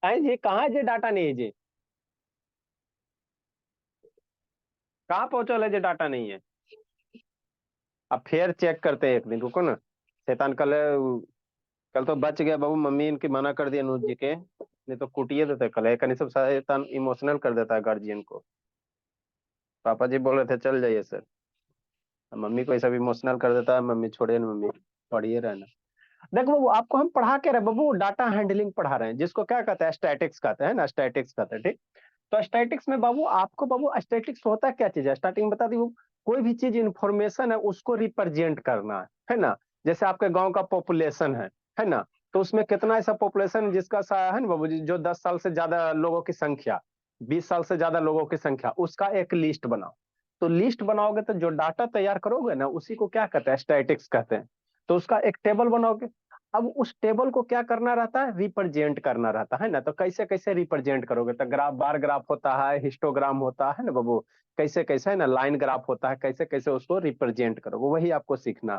आई जी कहाँ है, जे डाटा नहीं है जी, कहाँ पहुंचल है जे डाटा नहीं है। अब फिर चेक करते हैं एक दिन, रुको ना। शैतान कल, कल तो बच गया बाबू, मम्मी इनकी मना कर दिया अनुज जी के, नहीं तो कुटिए देते कल। एक सब शैतान इमोशनल कर देता है गार्जियन को। पापा जी बोल रहे थे चल जाइए सर, अब मम्मी को ये सब इमोशनल कर देता है, मम्मी छोड़िए ना, मम्मी पढ़िए रहना। देखो बाबू, आपको हम पढ़ा के रहे बाबू, डाटा हैंडलिंग पढ़ा रहे हैं, जिसको क्या कहते हैं, स्टैटिक्स कहते हैं ना, स्टैटिक्स कहते हैं, ठीक। तो स्टैटिक्स में बाबू आपको, बाबू स्टैटिक्स होता क्या चीज है, स्टार्टिंग बता दी। कोई भी चीज इंफॉर्मेशन है उसको रिप्रेजेंट करना है ना। जैसे आपके गांव का पॉपुलेशन है ना, तो उसमें कितना ऐसा पॉपुलेशन जिसका है ना बाबू जी, जो 10 साल से ज्यादा लोगों की संख्या, 20 साल से ज्यादा लोगों की संख्या, उसका एक लिस्ट बनाओ। तो लिस्ट बनाओगे तो जो डाटा तैयार करोगे ना, उसी को क्या कहते हैं, स्टैटिक्स कहते हैं। तो उसका एक टेबल बनाओगे। अब उस टेबल को क्या करना रहता है, रिप्रेजेंट करना रहता है ना। तो कैसे कैसे रिप्रेजेंट करोगे, तो ग्राफ, बार ग्राफ होता है, हिस्टोग्राम होता है ना बाबू, कैसे कैसे है ना, लाइन ग्राफ होता है, कैसे कैसे उसको रिप्रेजेंट करोगे, वही आपको सीखना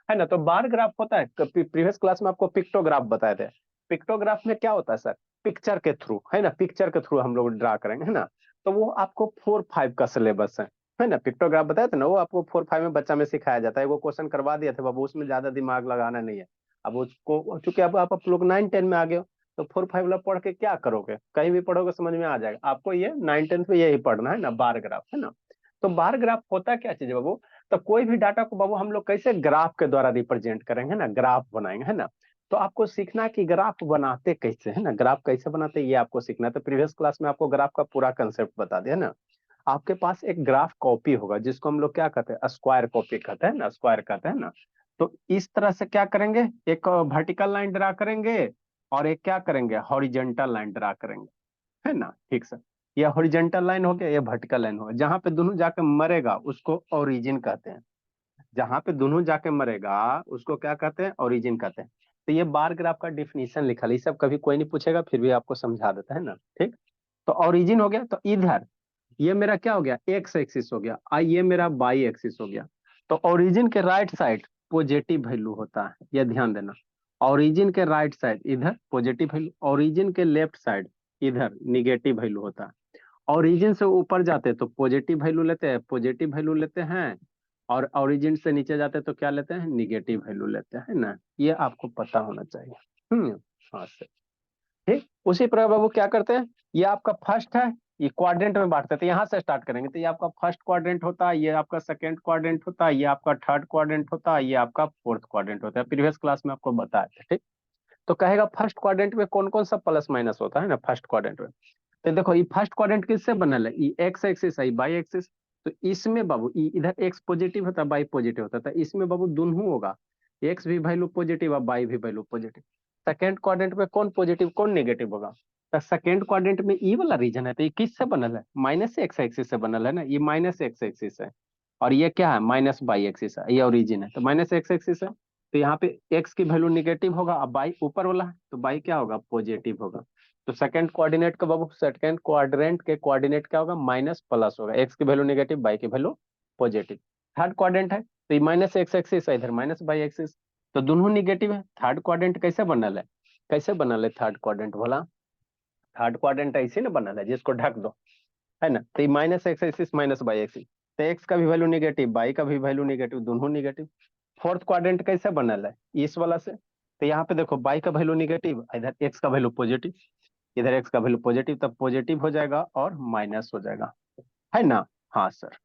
है ना। तो बार ग्राफ होता है, प्रीवियस क्लास में आपको पिक्टोग्राफ बताए थे। पिक्टोग्राफ में क्या होता है सर, पिक्चर के थ्रू, है ना, पिक्चर के थ्रू हम लोग ड्रा करेंगे, है ना। तो वो आपको 4-5 का सिलेबस है ना। पिक्टोग्राफ बताया था ना, वो आपको 4-5 में बच्चा में सिखाया जाता है। वो क्वेश्चन करवा दिया था बाबू, उसमें ज्यादा दिमाग लगाना नहीं है। अब उसको चूंकि अब आप लोग 9-10 में आ गए हो, तो 4-5 वाला पढ़ के क्या करोगे, कहीं भी पढ़ोगे समझ में आ जाएगा आपको। ये 9-10 में यही पढ़ना है ना, बार ग्राफ, है ना। तो बार ग्राफ होता क्या चीज है बाबू, तो कोई भी डाटा को बाबू हम लोग कैसे ग्राफ के द्वारा रिप्रेजेंट करेंगे ना, ग्राफ बनाएंगे, है ना। तो आपको सीखना है कि ग्राफ बनाते कैसे, है ना, ग्राफ कैसे बनाते ये आपको सीखना है। तो प्रीवियस क्लास में आपको ग्राफ का पूरा कंसेप्ट बता दिया ना। आपके पास एक ग्राफ कॉपी होगा, जिसको हम लोग क्या कहते हैं, स्क्वायर कॉपी कहते हैं ना, स्क्वायर कहते हैं ना। तो इस तरह से क्या करेंगे, एक वर्टिकल लाइन ड्रा करेंगे, और एक क्या करेंगे, हॉरिजेंटल लाइन ड्रा करेंगे, है ना, ठीक सर। ये हॉरिजेंटल लाइन हो गया, ये वर्टिकल लाइन हो गया। जहां पे दोनों जाके मरेगा उसको ओरिजिन कहते हैं। जहां पे दोनों जाके मरेगा उसको क्या कहते हैं, ओरिजिन कहते हैं। तो ये बार ग्राफ का डिफिनीशन लिखा है, ये सब कभी कोई नहीं पूछेगा, फिर भी आपको समझा देता है ना, ठीक। तो ओरिजिन हो गया, तो इधर ये मेरा क्या हो गया, एक्स एक्सिस हो गया, और ये मेरा वाई एक्सिस हो गया। तो ओरिजिन के राइट साइड पॉजिटिव वैल्यू होता है, ये ध्यान देना। ओरिजिन के राइट साइड इधर पॉजिटिव वैल्यू, ओरिजिन के लेफ्ट साइड इधर निगेटिव वैल्यू होता है। ओरिजिन से ऊपर जाते तो पॉजिटिव वैल्यू लेते हैं, पॉजिटिव वैल्यू लेते हैं। और ओरिजिन से नीचे जाते तो क्या लेते हैं, निगेटिव वैल्यू लेते हैं ना। ये आपको पता होना चाहिए। हाँ सर, ठीक। उसी प्रकार बाबू क्या करते हैं, ये आपका फर्स्ट है, ये क्वाड्रेंट में बांटते हैं। तो यहाँ से स्टार्ट करेंगे, तो ये आपका फर्स्ट क्वाड्रेंट होता है, ये आपका सेकंड क्वाड्रेंट होता है, ये आपका थर्ड क्वाड्रेंट होता है, ये आपका फोर्थ क्वाड्रेंट होता है। प्रीवियस क्लास में आपको बताया था, ठीक। तो कहेगा फर्स्ट क्वाड्रेंट में कौन कौन सा प्लस माइनस होता है ना, फर्स्ट क्वाड्रेंट में। तो देखो ये फर्स्ट क्वाड्रेंट किससे बनल है, ये एक्स एक्सिस है, बाई एक्सिस। तो इसमें बाबू इधर एक्स पॉजिटिव होता है, बाई पॉजिटिव होता है, तो इसमें बाबू दोनों होगा, एक्स भी वैल्यू पॉजिटिव और बाई भी वैल्यू पॉजिटिव। सेकेंड क्वाड्रेंट में कौन पॉजिटिव कौन नेगेटिव होगा, तो सेकेंड क्वाड्रेंट में ई वाला रीजन है, तो ये किससे बनल है, माइनस एक्स एक्सिस से बनल है ना, ये माइनस एक्स एक्सिस है। और ये क्या है, माइनस बाई एक्सिस है, ये ओरिजिन है, तो माइनस एक्स एक्सिस है। तो यहाँ पे एक्स की वैल्यू निगेटिव होगा, अब बाई ऊपर वाला है तो बाई क्या होगा, पॉजिटिव होगा। तो सेकंड कोऑर्डिनेट का बाबू, सेकंड क्वाड्रेंट के कोऑर्डिनेट क्या होगा, माइनस प्लस होगा, एक्स की वैल्यू निगेटिव, बाई की वैल्यू पॉजिटिव। थर्ड क्वाड्रेंट है तो ये माइनस एक्स एक्सिस है, इधर माइनस बाई एक्सिस, तो दोनों निगेटिव है। थर्ड क्वाड्रेंट कैसे बनल है, कैसे बनल है थर्ड क्वाड्रेंट बोला, थर्ड क्वाड्रेंट ऐसे ना बनल है जिसको ढक दो, है ना। तो ये minus x axis minus by axis, तो एक्स का भी वैल्यू निगेटिव, बाई का भी वैल्यू निगेटिव, दोनों निगेटिव। फोर्थ क्वाड्रेंट कैसे बनल है, इस वाला से। तो यहाँ पे देखो बाई का वैल्यू निगेटिव, इधर एक्स का वैल्यू पॉजिटिव, इधर एक्स का वैल्यू पॉजिटिव, तब पॉजिटिव हो जाएगा और माइनस हो जाएगा, है ना। हाँ सर,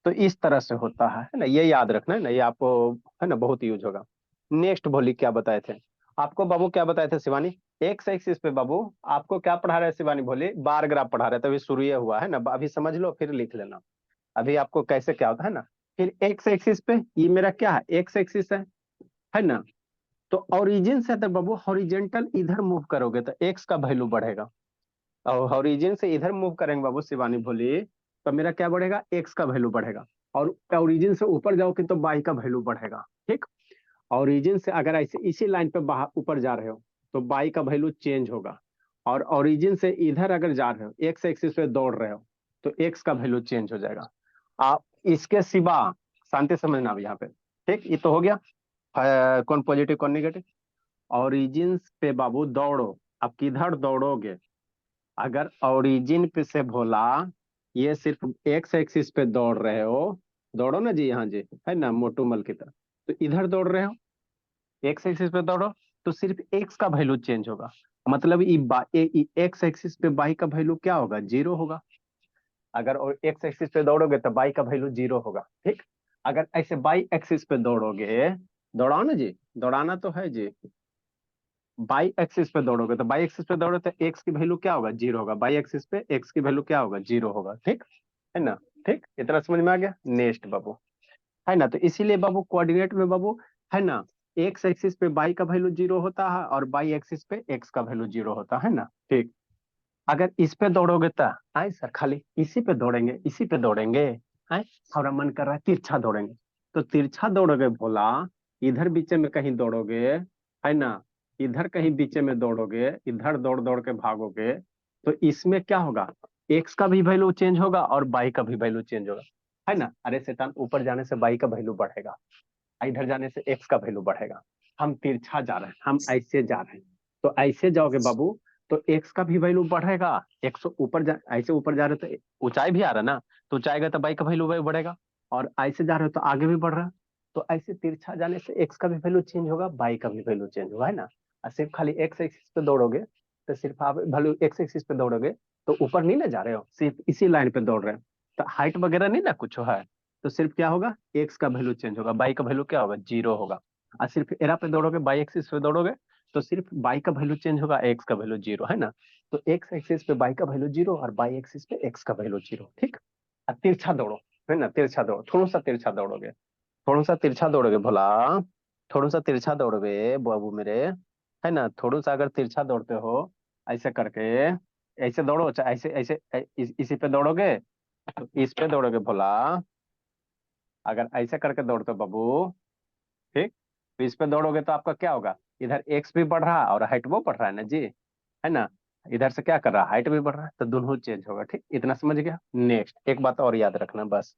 तो इस तरह से होता है ना, ये याद रखना है ना, ये आपको है ना बहुत यूज होगा। नेक्स्ट बोली क्या बताए थे आपको बाबू, क्या बताए थे शिवानी, एक्स एक्सिस पे बाबू आपको क्या पढ़ा रहे हैं शिवानी, बोली बार ग्राफ पढ़ा रहे थे, अभी शुरू हुआ है ना, अभी समझ लो फिर लिख लेना अभी आपको कैसे क्या होता है ना। फिर एक्स एक्सिस पे ये मेरा क्या है, एक्स एक्सिस है ना। तो ओरिजिन से तो बाबू हॉरिजेंटल इधर मूव करोगे तो एक्स का वैल्यू बढ़ेगा, और ओरिजिन से इधर मूव करेंगे बाबू शिवानी बोली, तो मेरा क्या बढ़ेगा, एक्स का वैल्यू बढ़ेगा। और ओरिजिन से ऊपर जाओगे तो बाई का वैल्यू बढ़ेगा, ठीक। ओरिजिन से अगर ऐसे इसी लाइन पे बाहर ऊपर जा रहे हो तो बाई का वैल्यू चेंज होगा। और ओरिजिन से इधर अगर जा रहे हो, एक्स एक्सिस पे दौड़ रहे हो, तो एक्स का वैल्यू चेंज हो जाएगा। आप इसके सिवा शांति समझना अब यहाँ पे, ठीक। ये तो हो गया कौन पॉजिटिव कौन निगेटिव। ओरिजिन पे बाबू दौड़ो, अब किधर दौड़ोगे, अगर ओरिजिन पे से बोला ये सिर्फ एक्स एक्सिस पे दौड़ रहे हो, दौड़ो ना जी, यहाँ जी है ना मोटू मल की तरह, तो इधर दौड़ रहे हो, एक्स एक्सिस पे दौड़ो, तो सिर्फ एक्स का वैल्यू चेंज होगा। मतलब एक्स एक्सिस पे बाई का वैल्यू क्या होगा, जीरो होगा। अगर और एक्स एक्सिस पे दौड़ोगे तो बाई का वैल्यू जीरो होगा, ठीक। अगर ऐसे बाई एक्सिस पे दौड़ोगे, दौड़ाओ ना जी, दौड़ाना तो है जी, बाई एक्सिस पे दौड़ोगे तो बाई एक्सिस पे दौड़ो तो एक्स की वैल्यू क्या होगा, जीरो होगा, बाई एक्सिस पे एक्स की वैल्यू क्या होगा, जीरो होगा, ठीक है ना। ठीक, इतना समझ में आ गया। नेक्स्ट बाबू, है ना, तो इसीलिए बाबू कोऑर्डिनेट में बाबू, है ना, एक्स एक्सिस पे बाई का वैल्यू जीरो होता है और बाई एक्सिस पे एक्स का वैल्यू जीरो होता है ना, ठीक। अगर इस पे दौड़ोगे तो आए सर खाली इसी पे दौड़ेंगे, इसी पे दौड़ेंगे, है, हमारा मन कर रहा है तिरछा दौड़ेंगे, तो तिरछा दौड़ोगे भोला, इधर बीच में कहीं दौड़ोगे, है ना, इधर कहीं बीच में दौड़ोगे, इधर दौड़ दौड़ के भागोगे, तो इसमें क्या होगा, एक्स का भी वैल्यू चेंज होगा और बाई का भी वैल्यू चेंज होगा, है ना। अरे शैतान, ऊपर जाने से बाई का वैल्यू बढ़ेगा, इधर जाने से एक्स का वैल्यू बढ़ेगा। हम तिरछा जा रहे हैं, हम ऐसे जा रहे हैं, तो ऐसे जाओगे बाबू तो एक्स का भी वैल्यू बढ़ेगा, ऊपर जा, ऐसे ऊपर जा रहे हो तो ऊंचाई भी आ रहा है ना, तो ऊंचाई का तो बाई का वैल्यू बढ़ेगा, और ऐसे जा रहे हो तो आगे भी बढ़ रहा है, तो ऐसे तिरछा जाने से एक्स का भी वैल्यू चेंज होगा, बाई का भी वैल्यू चेंज होगा, है ना। और सिर्फ खाली एक्स एक्सिस पे दौड़ोगे तो सिर्फ आप वैल्यू एक्स एक्सिस पे दौड़ोगे तो ऊपर नहीं ना जा रहे हो, सिर्फ इसी लाइन पे दौड़ रहे हो, तो हाइट वगैरह नहीं ना कुछ है, तो सिर्फ क्या होगा, एक्स का वैल्यू चेंज होगा, बाई का वैल्यू क्या होगा, जीरो होगा। और सिर्फ एरा पे दौड़ोगे, बाई एक्सिस पे दौड़ोगे, तो सिर्फ बाई का वैल्यू चेंज होगा, एक्स का वैल्यू जीरो, है ना। तो एक्स एक्सिस पे बाई का वैल्यू जीरो और बाई एक्सिस पे एक्स का वैल्यू जीरो, ठीक। और तिरछा दौड़ो, है ना, तिरछा दौड़ो, थोड़ा सा तिरछा दौड़ोगे, थोड़ा सा तिरछा दौड़ोगे भोला, थोड़ा सा तिरछा दौड़ोगे बाबू मेरे, है ना, थोड़ा सा अगर तिरछा दौड़ते हो ऐसे करके, ऐसे दौड़ो चाहे ऐसे ऐसे इसी पे दौड़ोगे, तो इस पे दौड़ोगे भोला, अगर ऐसे करके दौड़ते हो बाबू, ठीक, तो इस पे दौड़ोगे तो आपका क्या होगा, इधर एक्स भी बढ़ रहा है और हाइट वो बढ़ रहा है ना जी, है ना, इधर से क्या कर रहा है, हाइट भी बढ़ रहा है, तो दोनों चेंज होगा, ठीक, इतना समझ गया। नेक्स्ट एक बात और याद रखना बस,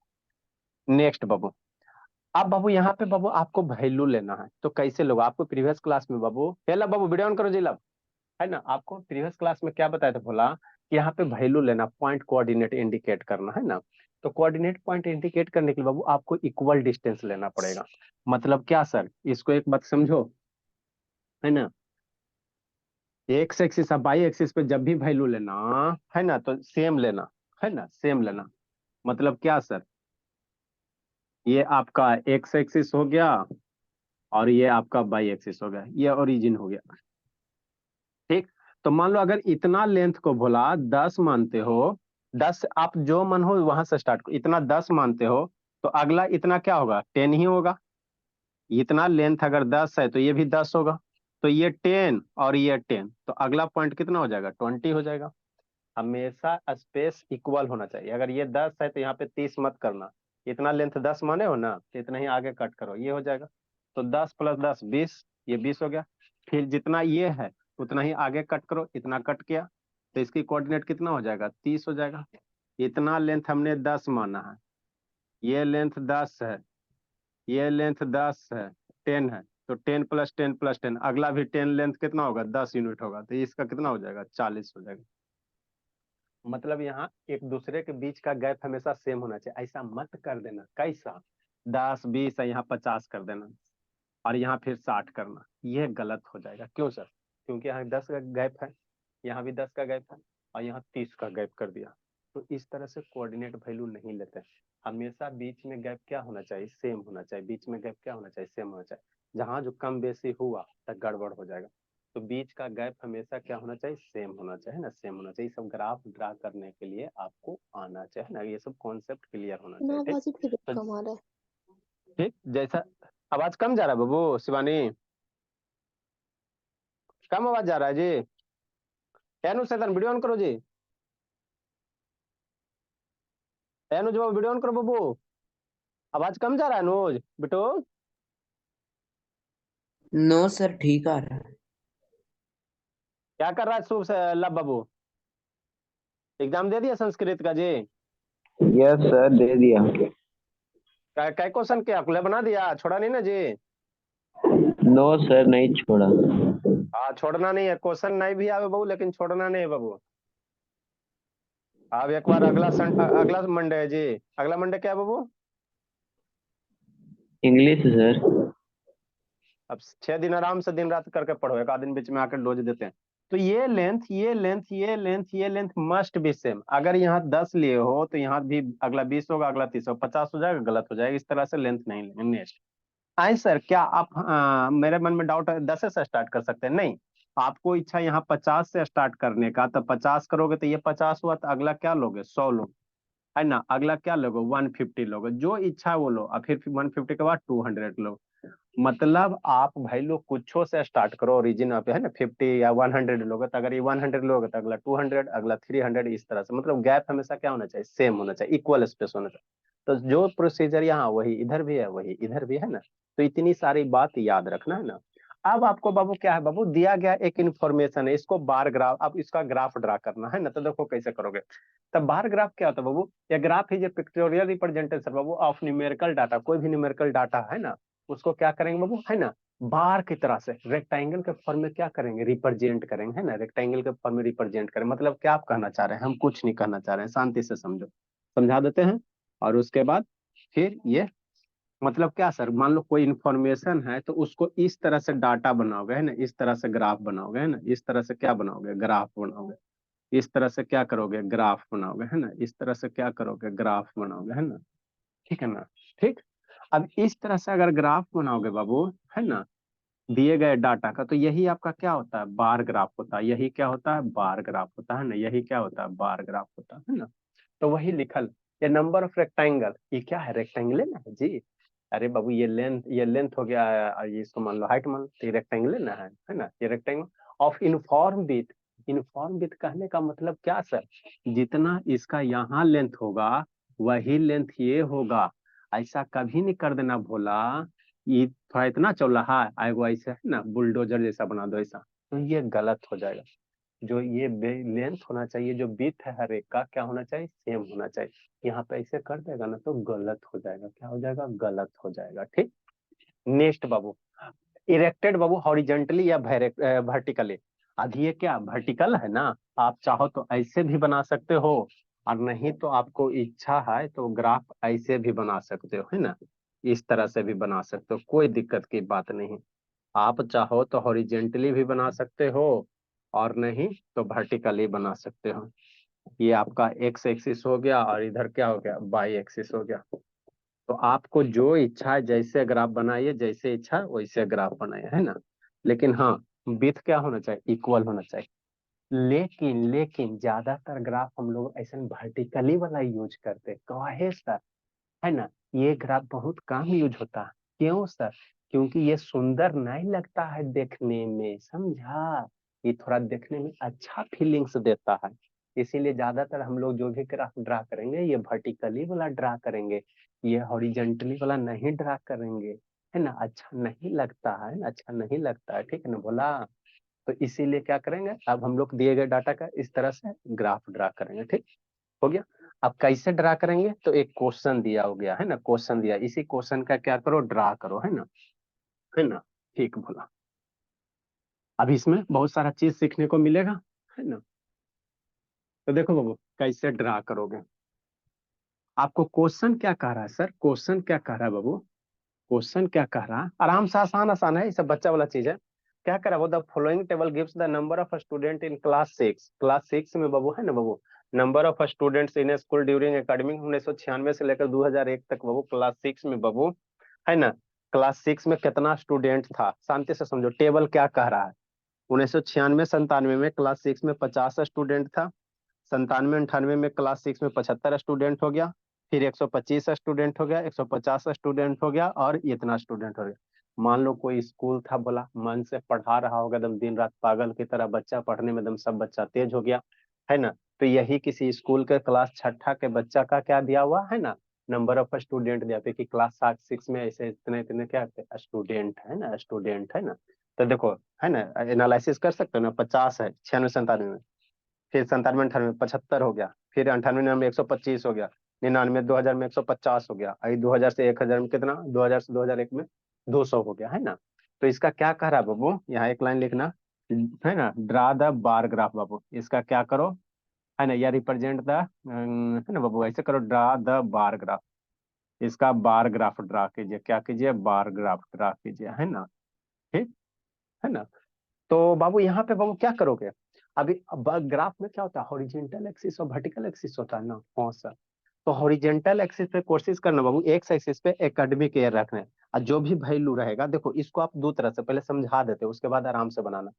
नेक्स्ट बाबू, अब बाबू यहाँ पे बाबू आपको वैल्यू लेना है, तो कैसे लोग आपको प्रीवियस क्लास में बाबू, हे लब बाबू वीडियो ऑन करो जी लब, है ना, आपको प्रीवियस क्लास में क्या बताया था बोला कि यहाँ पे वैल्यू लेना, पॉइंट कोऑर्डिनेट इंडिकेट करना, है ना। तो कोऑर्डिनेट पॉइंट इंडिकेट करने के लिए बाबू आपको इक्वल डिस्टेंस लेना पड़ेगा। मतलब क्या सर, इसको एक बात समझो, है ना, एक्स एक्सिस और बाई एक्सिस पे जब भी वैल्यू लेना, है ना, तो सेम लेना, है ना, सेम लेना। मतलब क्या सर, ये आपका एक्स एक्सिस हो गया और ये आपका बाई एक्सिस हो गया, ये ओरिजिन हो गया, ठीक। तो मान लो अगर इतना लेंथ को बोला 10 मानते हो, 10 आप जो मन हो वहां से स्टार्ट करो, इतना 10 मानते हो, तो अगला इतना क्या होगा, 10 ही होगा। इतना लेंथ अगर 10 है तो ये भी 10 होगा, तो ये 10 और ये 10, तो अगला पॉइंट कितना हो जाएगा, 20 हो जाएगा। हमेशा स्पेस इक्वल होना चाहिए, अगर ये 10 है तो यहाँ पे 30 मत करना, इतना लेंथ 10 माने हो ना, तो इतना ही आगे कट करो, ये हो जाएगा। तो 10 + 10 20, ये 20 हो गया। फिर जितना ये है उतना ही आगे कट करो, इतना कट किया, तो इसकी कोऑर्डिनेट कितना हो जाएगा, 30 हो जाएगा। इतना लेंथ हमने 10 माना है, ये लेंथ 10 है, ये लेंथ 10 है, 10 है, तो 10 + 10 + 10, अगला भी 10 लेंथ कितना होगा, 10 यूनिट होगा, तो इसका कितना हो जाएगा, 40 हो जाएगा। मतलब यहाँ एक दूसरे के बीच का गैप हमेशा सेम होना चाहिए, ऐसा मत कर देना, कैसा 10 20 है यहाँ 50 कर देना और यहाँ फिर 60 करना, ये गलत हो जाएगा। क्यों सर, क्योंकि यहाँ 10 का गैप है, यहाँ भी 10 का गैप है और यहाँ 30 का गैप कर दिया, तो इस तरह से कोऑर्डिनेट वैल्यू नहीं लेते। हमेशा बीच में गैप क्या होना चाहिए, सेम होना चाहिए, बीच में गैप क्या होना चाहिए, सेम होना चाहिए। जहाँ जो कम बेसी हुआ तो गड़बड़ हो जाएगा, तो बीच का गैप हमेशा क्या होना चाहिए, सेम होना चाहिए ना, सेम होना चाहिए। सब ग्राफ ड्रा करने के लिए आपको आना चाहिए ना, ये सब कॉन्सेप्ट क्लियर होना ना चाहिए, ठीक। आवाज ही फिर तो कम आ रहा है। ठीक, जैसा आवाज कम जा रहा है बाबू शिवानी, कम आवाज जा रहा है जी, एनु सैतान वीडियो ऑन करो जी, एनुज बाबू वीडियो ऑन करो बाबू, आवाज कम जा रहा है अनुज बेटो। नो सर, ठीक आ रहा है। क्या कर रहा है शुभ से लब बाबू, एग्जाम दे दिया संस्कृत का जी, यस सर, दे दिया। कै क्वेश्चन किया, खुला बना दिया, छोड़ा नहीं ना जी। नो सर, नहीं छोड़ा। हाँ छोड़ना नहीं है, क्वेश्चन नहीं भी आवे बाबू लेकिन छोड़ना नहीं है बाबू, अब एक बार अगला मंडे है जी। अगला मंडे क्या है बाबू? English sir. अब 6 दिन आराम से दिन रात करके पढ़ो, एक आध दिन बीच में आकर डोज देते हैं। तो ये लेंथ, ये लेंथ, ये लेंथ, ये लेंथ मस्ट बी सेम। अगर यहाँ 10 लिए हो तो यहाँ भी अगला 20 होगा, अगला 30 होगा, 50 हो जाएगा, गलत हो जाएगा। इस तरह से लेंथ नहीं लेंगे। नेक्स्ट आई सर, क्या आप मेरे मन में डाउट है, 10 से स्टार्ट कर सकते हैं? नहीं, आपको इच्छा यहाँ 50 से स्टार्ट करने का, तो 50 करोगे तो ये 50 हुआ, तो अगला क्या लोगे? 100 लोग, है ना। अगला क्या लोगे? 150 लोगे। जो इच्छा है वो लो, और फिर 150 के बाद 200 लोग। मतलब आप भाई लोग कुछो से स्टार्ट करो, ओरिजिन पे है ना 50 या 100 लोगे, तो अगर ये 100 लोगे तो अगला 200, अगला 300, इस तरह से। मतलब गैप हमेशा क्या होना चाहिए? सेम होना चाहिए, इक्वल स्पेस होना चाहिए। तो जो प्रोसीजर यहाँ वही इधर भी है, वही इधर भी है ना। तो इतनी सारी बात याद रखना है ना। अब आपको बाबू क्या है बाबू, दिया गया एक इन्फॉर्मेशन है, इसको बार ग्राफ, अब इसका ग्राफ ड्रा करना है ना। तो देखो कैसे करोगे। तब बार ग्राफ क्या होता है बाबू? ये graph is a pictorial representation Babu of numerical data. कोई भी न्यूमेरिकल डाटा है ना, उसको क्या करेंगे बाबू, है ना, बार की तरह से रेक्टेंगल के फॉर्म में क्या करेंगे? रिप्रेजेंट करेंगे, है ना। रेक्टेंगल के फॉर्म में रिप्रेजेंट करें, मतलब क्या आप कहना चाह रहे हैं? हम कुछ नहीं कहना चाह रहे हैं, शांति से समझो, समझा देते हैं। और उसके बाद फिर ये मतलब क्या सर, मान लो कोई इन्फॉर्मेशन है तो उसको इस तरह से डाटा बनाओगे, है ना, इस तरह से ग्राफ बनाओगे, है ना, इस तरह से क्या बनाओगे? ग्राफ बनाओगे। इस तरह से क्या करोगे? ग्राफ बनाओगे, है ना। इस तरह से क्या करोगे? ग्राफ बनाओगे, है ना। ठीक है ना। ठीक। अब इस तरह से अगर ग्राफ बनाओगे बाबू, है ना, दिए गए डाटा का, तो यही आपका क्या होता है? बार ग्राफ होता है। यही क्या होता है? बार ग्राफ होता है ना। यही क्या होता है? बार ग्राफ होता है ना। तो वही लिखल, ये नंबर ऑफ रेक्टेंगल, ये क्या है? रेक्टेंगल ना है जी। अरे बाबू ये लेंथ हो गया है, और ये इसको मान लो हाइट मान लो, तो ये रेक्टेंगल है ना। ये rectangle of uniform width. Uniform width कहने का मतलब क्या सर? जितना इसका यहाँ लेंथ होगा वही लेंथ ये होगा। ऐसा कभी नहीं कर देना भोला, ये थोड़ा इतना चौराहा आएगा ऐसे, है ना, बुलडोजर जैसा बना दो ऐसा, तो ये गलत हो जाएगा। जो ये लेंथ होना चाहिए, जो विड्थ है हर एक का, क्या होना चाहिए? सेम होना चाहिए। यहाँ पे ऐसे कर देगा ना तो गलत हो जाएगा। क्या हो जाएगा? गलत हो जाएगा। ठीक। नेक्स्ट बाबू, इरेक्टेड बाबू हॉरिजेंटली या वर्टिकली। अब ये क्या वर्टिकल है ना, आप चाहो तो ऐसे भी बना सकते हो, और नहीं तो आपको इच्छा है तो ग्राफ ऐसे भी बना सकते हो, है ना। इस तरह से भी बना सकते हो, कोई दिक्कत की बात नहीं। आप चाहो तो हॉरिजेंटली भी बना सकते हो, और नहीं तो वर्टिकली बना सकते हो। ये आपका एक्स एक्सिस हो गया, और इधर क्या हो गया? वाई एक्सिस हो गया। तो आपको जो इच्छा है जैसे ग्राफ बनाइए, जैसे इच्छा है वैसे ग्राफ बनाइए, है ना। लेकिन हाँ, विड्थ क्या होना चाहिए? इक्वल होना चाहिए। लेकिन लेकिन ज्यादातर ग्राफ हम लोग ऐसे वर्टिकली वाला यूज करते, कहे सर, है ना। ये ग्राफ बहुत कम यूज होता है। क्यों सर? क्योंकि ये सुंदर नहीं लगता है देखने में, समझा। ये थोड़ा देखने में अच्छा फीलिंग्स देता है। इसीलिए ज्यादातर हम लोग जो भी ग्राफ ड्रा करेंगे ये वर्टिकली वाला ड्रा करेंगे, ये हॉरिजेंटली वाला नहीं ड्रा करेंगे, है ना। अच्छा नहीं लगता है ना, अच्छा नहीं लगता है, ठीक है ना बोला। तो इसीलिए क्या करेंगे, अब हम लोग दिए गए डाटा का इस तरह से ग्राफ ड्रा करेंगे। ठीक हो गया। अब कैसे ड्रा करेंगे? तो एक क्वेश्चन दिया हो गया, है ना, क्वेश्चन दिया, इसी क्वेश्चन का क्या करो? ड्रा करो, है ना, है ना। ठीक बोला। अब इसमें बहुत सारा चीज सीखने को मिलेगा, है ना। तो देखो बाबू कैसे ड्रा करोगे। आपको क्वेश्चन क्या कह रहा है सर? क्वेश्चन क्या कह रहा है बाबू? क्वेश्चन क्या कह रहा है? आराम से, आसान आसान है, ये सब बच्चा वाला चीज है। क्या कह रहा है वो? The following table gives the number of student in class 6। Class 6 में बाबू, है ना बाबू, number of students in school during academic 1996 से लेकर 2001 तक बाबू, क्लास 6 में बाबू, है ना। क्लास 6 में कितना स्टूडेंट था? शांति से समझो, टेबल क्या कह रहा है। 1996 97 में क्लास 6 में 50 स्टूडेंट था। 97 98 में क्लास 6 में 75 स्टूडेंट हो गया। फिर 125 स्टूडेंट हो गया, 150 स्टूडेंट हो गया, और इतना स्टूडेंट हो गया। मान लो कोई स्कूल था, बोला मन से पढ़ा रहा होगा एकदम दिन रात पागल की तरह, बच्चा पढ़ने में एकदम सब बच्चा तेज हो गया, है ना। तो यही किसी स्कूल के क्लास छठा के बच्चा का क्या दिया हुआ है ना, नंबर ऑफ स्टूडेंट दिया पे कि क्लास 6 में ऐसे इतने इतने क्या स्टूडेंट है ना, स्टूडेंट है ना। तो देखो, है ना, एनालिसिस कर सकते हो ना। 50 है 96 97 में, फिर 97 98 75 हो गया, फिर 98 99 125 हो गया, 99 2000 में 150 हो गया, आई 2000 से 1000 में कितना, 2000 से 2001 में 200 हो गया, है ना। तो इसका क्या कह रहा है बाबू? यहाँ एक लाइन लिखना, है ना, ड्रा द बार ग्राफ बाबू। इसका क्या करो? है ना, या रिप्रेजेंट द, है ना बाबू, ऐसे करो, ड्रा द बार ग्राफ, इसका बार ग्राफ ड्रा कीजिए, क्या कीजिए, बार ग्राफ ड्रा कीजिए, है ना, ठीक है ना। तो बाबू यहाँ पे बाबू क्या करोगे, अभी ग्राफ में क्या होता है, हॉरिजेंटल एक्सिस और वर्टिकल एक्सिस होता है ना। हाँ सर, तो हॉरिजेंटल एक्सिस पे कोशिश करना बाबू, एक्स एक्सिस पे एकेडमिक ईयर रखना है, और जो भी वैल्यू रहेगा, देखो इसको आप दो तरह से पहले समझा देते हो, उसके बाद आराम से बनाना।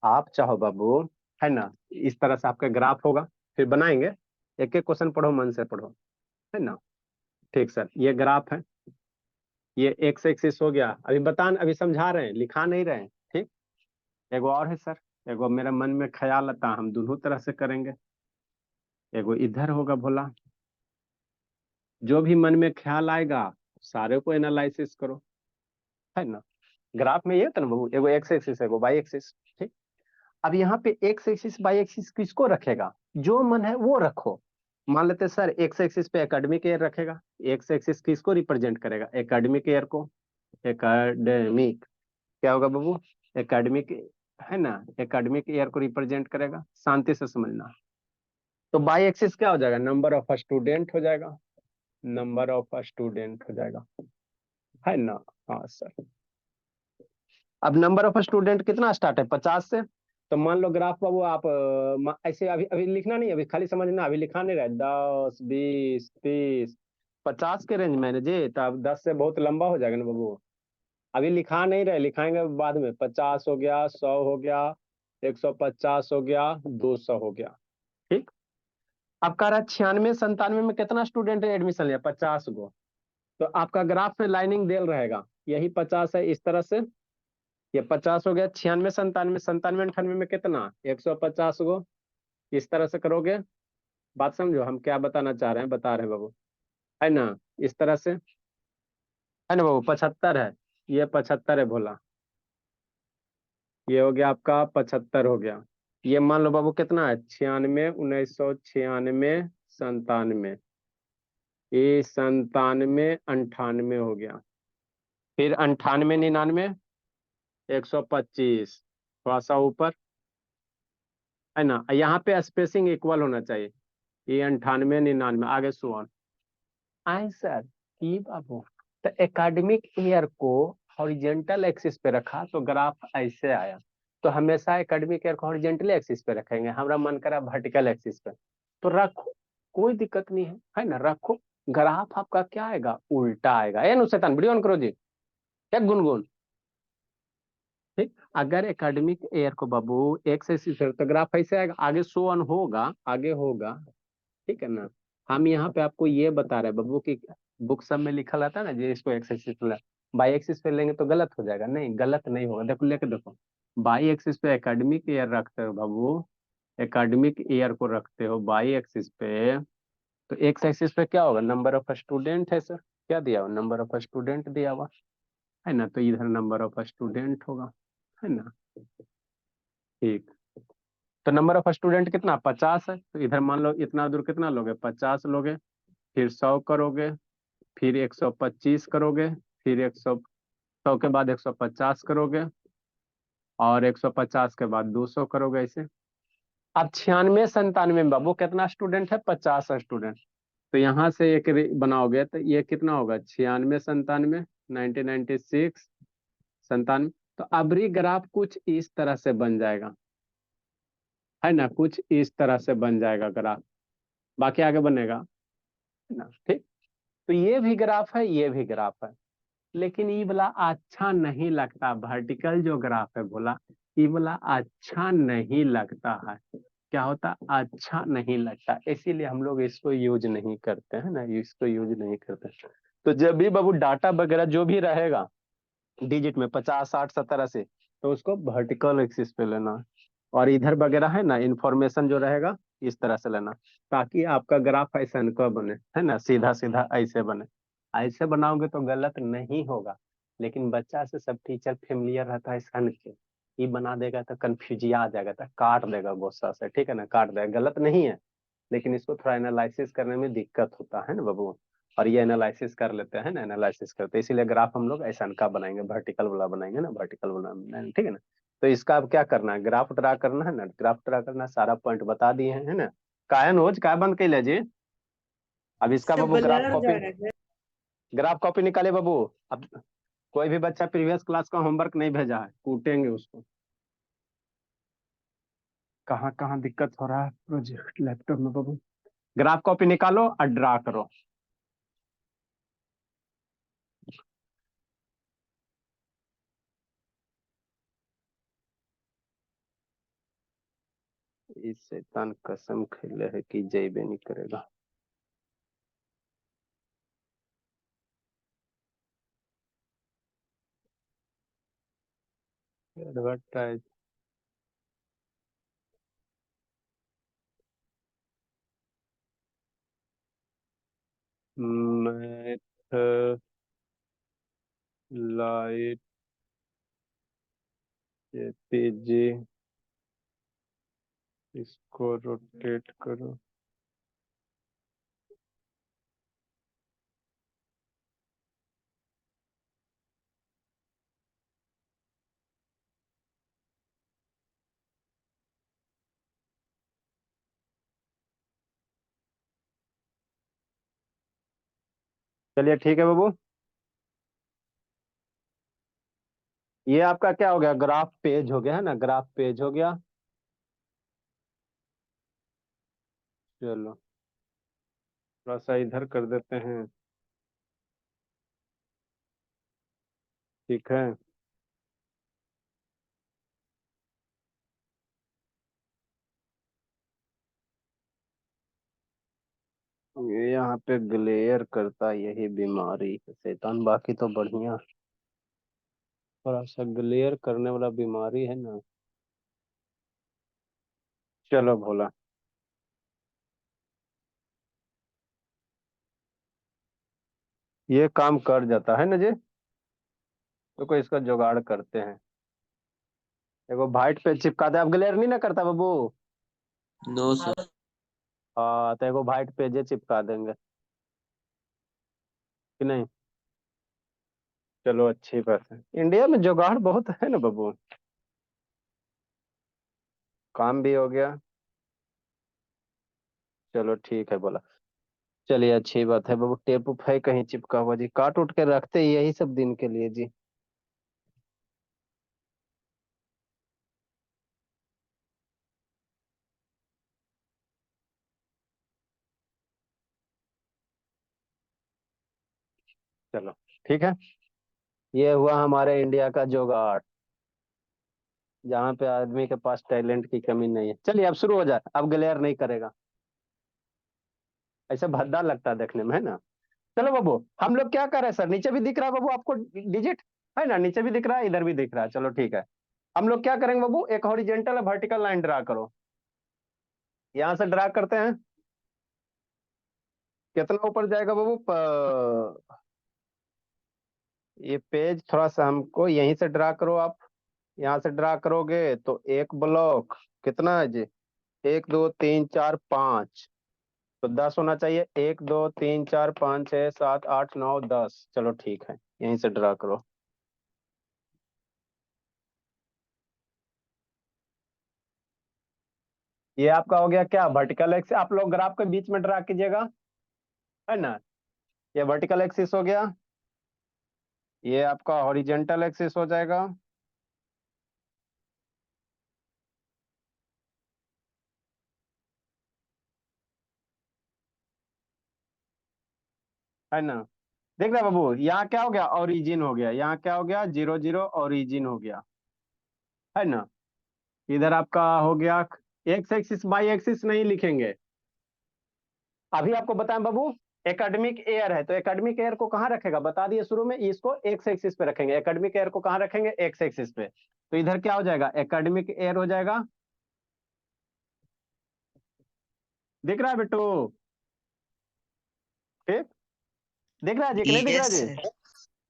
आप चाहो बाबू, है ना, इस तरह से आपका ग्राफ होगा, फिर बनाएंगे, एक एक क्वेश्चन पढ़ो, मन से पढ़ो, है ना। ठीक सर, ये ग्राफ है, ये एक्स एक्सिस हो गया, अभी अभी समझा रहे हैं, लिखा नहीं रहे हैं, ठीक। एगो और है सर, एगो मेरा मन में ख्याल आता, हम दोनों तरह से करेंगे, एगो इधर होगा भोला, जो भी मन में ख्याल आएगा सारे को एनालिसिस करो, है ना। ग्राफ में ये होता है ना बाबू, एगो एक्स एक्सिस, एगो वाई एक्सिस, ठीक। अब यहाँ पे एक्स एक्सिस वाई एक्सिस किसको रखेगा, जो मन है वो रखो। मान लेते हैं सर, एक्स एक्सिस पे एकेडमिक ईयर रखेगा, एक्स एक्सिस किसको रिप्रेजेंट करेगा, एकेडमिक ईयर को, एकेडमिक, क्या होगा बाबू, एकेडमिक, है ना, एकेडमिक ईयर को रिप्रेजेंट करेगा, शांति से समझना। तो बाई एक्सिस क्या हो जाएगा, नंबर ऑफ स्टूडेंट हो जाएगा, नंबर ऑफ स्टूडेंट हो जाएगा, है ना। हाँ सर, अब नंबर ऑफ स्टूडेंट कितना स्टार्ट है, 50 से। तो मान लो ग्राफ बाबू आप ऐसे अभी अभी लिखना नहीं, अभी खाली समझना, अभी लिखा नहीं रहा है, 10 20 30 50 के रेंज में जी, तो अब 10 से बहुत लंबा हो जाएगा ना बाबू, अभी लिखा नहीं रहे, लिखाएंगे बाद में, 50 हो गया, 100 हो गया, 150 हो गया, 200 हो गया, ठीक। अब कह रहा है 96 97 में कितना स्टूडेंट ने एडमिशन लिया, 50 गो। तो आपका ग्राफ में लाइनिंग देल रहेगा, यही 50 है इस तरह से, ये 50 हो गया, 96 97 97 98 में कितना, 150 गो, इस तरह से करोगे। बात समझो हम क्या बताना चाह रहे हैं, बता रहे हैं बाबू, है ना, इस तरह से, है ना बाबू, 75 है, ये 75 है भोला, ये हो गया आपका 75 हो गया। ये मान लो बाबू कितना है, 96 1996 97, ये 97 98 हो गया, फिर 98 99 125, थोड़ा सा ऊपर, है ना, यहाँ पे स्पेसिंग इक्वल होना चाहिए, ये 98 99 आगे सुन आए सर, की बाबू, तो एकेडमिक ईयर को हॉरिजेंटल एक्सिस पे रखा तो ग्राफ ऐसे आया, तो हमेशा एकेडमिक ईयर को हॉरिजेंटल एक्सिस पे रखेंगे, हमारा मन करा वर्टिकल एक्सिस पे, तो रखो, कोई दिक्कत नहीं है ना, रखो। ग्राफ आपका क्या आएगा, उल्टा आएगा, ए नुसैतान वीडियो ऑन करो जी, क्या गुनगुन, ठीक। अगर एकेडमिक ईयर को बाबू एक्स एक्सिस पे, तो ग्राफ ऐसे आएगा, आगे सो ऑन होगा, आगे होगा, ठीक है ना। हम यहाँ पे आपको ये बता रहे हैं बाबू कि बुक सब में लिखा रहता है ना, जो इसको एक्स एक्सिस पे बाई एक्सिस पे लेंगे तो गलत हो जाएगा, नहीं गलत नहीं होगा, देखो लेके देखो, बाई एक्सिस पे एकेडमिक ईयर रखते हो बाबू, एकेडमिक ईयर को रखते हो बाई एक्सिस पे, तो एक्स एक्सिस पे क्या होगा, नंबर ऑफ स्टूडेंट है सर, क्या दिया हुआ, नंबर ऑफ स्टूडेंट दिया हुआ, है ना, तो इधर नंबर ऑफ स्टूडेंट होगा, है ना, ठीक। तो नंबर ऑफ स्टूडेंट कितना, 50 है, तो इधर मान लो इतना दूर कितना लोगे, 50 लोगे, फिर 100 करोगे, फिर 125 करोगे, फिर 100 के बाद 150 करोगे, और 150 के बाद 200 करोगे, ऐसे। अब 96 97 में बाबू कितना स्टूडेंट है, 50 स्टूडेंट, तो यहाँ से एक बनाओगे तो ये कितना होगा, 96 97 1996 97, तो अबरी ग्राफ कुछ इस तरह से बन जाएगा, है ना, कुछ इस तरह से बन जाएगा ग्राफ, बाकी आगे बनेगा, है ना, ठीक। तो ये भी ग्राफ है, ये भी ग्राफ है, लेकिन ये वाला अच्छा नहीं लगता, वर्टिकल जो ग्राफ है बोला, ये वाला अच्छा नहीं लगता है, क्या होता, अच्छा नहीं लगता, इसीलिए हम लोग इसको यूज नहीं करते हैं ना, इसको यूज नहीं करते। तो जब भी बाबू डाटा वगैरह जो भी रहेगा डिजिट में 50 60 70 80, तो उसको वर्टिकल एक्सिस पे लेना, और इधर वगैरह है ना इंफॉर्मेशन जो रहेगा इस तरह से लेना, ताकि आपका ग्राफ ऐसा का बने, है ना, सीधा सीधा ऐसे बने, ऐसे बनाओगे तो गलत नहीं होगा, लेकिन बच्चा से सब टीचर फेमिलियर रहता है सन के, ये बना देगा तो कंफ्यूजिया आ जाएगा, तो काट देगा गुस्सा से, ठीक है ना, काट देगा, गलत नहीं है, लेकिन इसको थोड़ा एनालिसिस करने में दिक्कत होता है ना बाबू, और ये एनालिसिस कर लेते हैं ना, एनालिसिस करते हैं, इसीलिए ग्राफ हम लोग ऐसा का बनाएंगे, वर्टिकल वाला बनाएंगे ना, वर्टिकल वाला, ठीक है ना। तो इसका अब क्या करना है, ग्राफ ड्रा करना है ना, ग्राफ ड्रा करना, सारा पॉइंट बता दिए हैं, है ना। काय नोज काय बंद कैले जी? अब इसका सब बाबू ग्राफ ब्लर कॉपी, जा रहा है। ग्राफ कॉपी निकाले बाबू। अब कोई भी बच्चा प्रीवियस क्लास का होमवर्क नहीं भेजा है, कूटेंगे उसको। कहाँ कहाँ दिक्कत हो रहा है प्रोजेक्ट लैपटॉप में बाबू? ग्राफ कॉपी निकालो और ड्रा करो। इस शैतान कसम खेले है कि जयबे नहीं करेगा। एडवर्टाइज मैथ लाइट जेपीजी, इसको रोटेट करो। चलिए ठीक है बाबू, ये आपका क्या हो गया, ग्राफ पेज हो गया है ना, ग्राफ पेज हो गया। चलो थोड़ा सा इधर कर देते हैं, ठीक है। ये यहाँ पे ग्लेयर करता है, यही बीमारी है शैतान, बाकी तो बढ़िया। थोड़ा सा ग्लेयर करने वाला बीमारी है ना। चलो भोला, ये काम कर जाता है ना जी। तो कोई इसका जुगाड़ करते हैं। देखो वाइट पे चिपका दे, अब ग्लेयर नहीं ना करता बाबू। No sir. हाँ तो एगो वाइट पेजे चिपका देंगे कि नहीं। चलो अच्छी बात है, इंडिया में जुगाड़ बहुत है ना बाबू। काम भी हो गया। चलो ठीक है बोला। चलिए अच्छी बात है बाबू, टेप उप है कहीं चिपका हुआ जी? काट उठ के रखते ही यही सब दिन के लिए जी। चलो ठीक है, ये हुआ हमारे इंडिया का जुगाड़, जहाँ पे आदमी के पास टैलेंट की कमी नहीं है। चलिए अब शुरू हो जाए, अब ग्लेयर नहीं करेगा। ऐसे भद्दा लगता है देखने में, है ना। चलो बाबू, हम लोग क्या कर रहे हैं सर, नीचे भी दिख रहा है बाबू आपको डिजिट, है ना, नीचे भी दिख रहा है इधर भी दिख रहा है। चलो ठीक है, हम लोग क्या करेंगे बाबू, एक हॉरिजेंटल और वर्टिकल लाइन ड्रा करो। यहां से ड्रा करते हैं, कितना ऊपर जाएगा बाबू? ये पेज थोड़ा सा हमको यहीं से ड्रा करो आप। यहाँ से ड्रा करोगे तो एक ब्लॉक कितना है जी? 1 2 3 4 5, तो 10 होना चाहिए। 1 2 3 4 5 6 7 8 9 10। चलो ठीक है, यहीं से ड्रा करो। ये आपका हो गया क्या, वर्टिकल एक्सिस। आप लोग ग्राफ के बीच में ड्रा कीजिएगा, है ना। ये वर्टिकल एक्सिस हो गया, ये आपका हॉरिजेंटल एक्सिस हो जाएगा। है ना, देख रहे बाबू, यहाँ क्या हो गया, ओरिजिन हो गया। यहाँ क्या हो गया, 0 0 ओरिजिन हो गया, है ना। इधर आपका हो गया एक्स एक्सिस, वाई एक्सिस नहीं लिखेंगे। अभी आपको बताएं बाबू, एकेडमिक एयर है तो एकेडमिक एयर को कहाँ रखेगा बता दिए शुरू में, इसको एक्स एक्सिस पे रखेंगे। एकेडमिक एयर को कहाँ रखेंगे, एक्स एक्सिस पे। तो इधर क्या हो जाएगा, एकेडमिक एयर हो जाएगा। दिख रहा है बिट्टू? ठीक, दिख रहा है जी कि नहीं दिख रहा यस है जी? सर।